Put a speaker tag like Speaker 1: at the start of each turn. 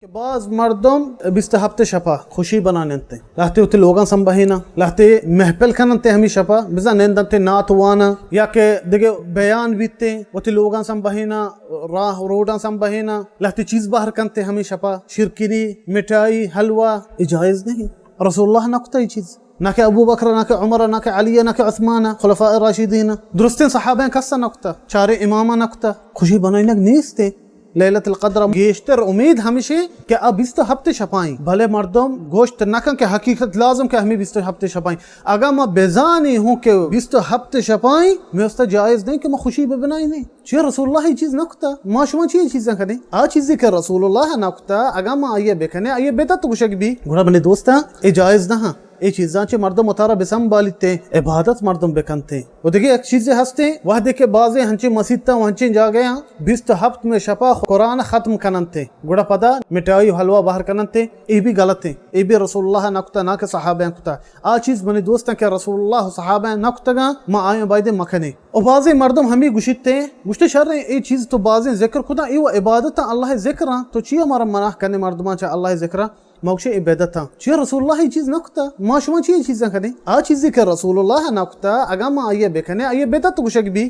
Speaker 1: کہ بعض مردم بیست ہفتے شپا خوشی بنانتے لہتے ہوتے لوگاں سنبہینا لہتے محفل کھننتے ہمیں شپا بزا نیندنتے نات وانا یا کہ دیگے بیان بیتے ہوتے لوگاں سنبہینا راہ روڈاں سنبہینا لہتے چیز باہر کنتے ہمیں شپا شرکری مٹائی حلوہ جائز نہیں. رسول اللہ نقطہ یہ چیز نہ کہ ابو بکر نہ کہ عمر نہ کہ علی نہ کہ عثمان خلفاء راشدین درستین صحابہ کسا نقطہ چارے امامہ نقطہ خوشی بنائنک نیستے. لیلت القدر گیشتر امید ہمیشہ کہ اب 20 ہفتے شپائیں بھلے مردم گوشت نکن کہ حقیقت لازم کہ ہمیں 20 ہفتے شپائیں. اگر میں بیزانی ہوں کہ 20 ہفتے شپائیں میں اس تا جائز نہیں کہ میں خوشی بنائی نہیں. چیئے رسول اللہ ہی چیز نکتا ما شما چیئے چیزیں کریں آ چیزی کہ رسول اللہ نکتا اگر میں آئیے بکنے آئیے بیتا تو کچھ بھی گوڑا بنے دوستا اے جائز نہ یہ چیزاں چے مردم اتارا بسم بالیتے عبادت مردم بکنتے. وہ دیکھیں ایک چیزیں ہستے وہ دیکھے بازے ہنچے مسیدتا ہنچے جا گیا 20 ہفت میں شپا قرآن ختم کننتے گوڑا پدا مٹائی حلوہ باہر کننتے یہ بھی غلط ہے. یہ بھی رسول اللہ نکتا نہ کہ صحابہ نکتا آ چیز بنے دوستا کہ رسول اللہ صحابہ نکتا گا ما آئیں بائدے مکھنے. اور بازے مردم ہمیں گشتے گشتے شر رہے یہ چیز تو بازے ذکر خدا یہ عبادت اللہ ذکر تو چیئے ہمارا مناح کرنے مردمان چاہ اللہ ذکر موقع عبادت تھا. چیئے رسول اللہ چیز نکتا ما شما چیئے چیزیں کریں آ چیزی کہ رسول اللہ نکتا اگر ما آئیے بکنے آئیے بیتا تو کچھ بھی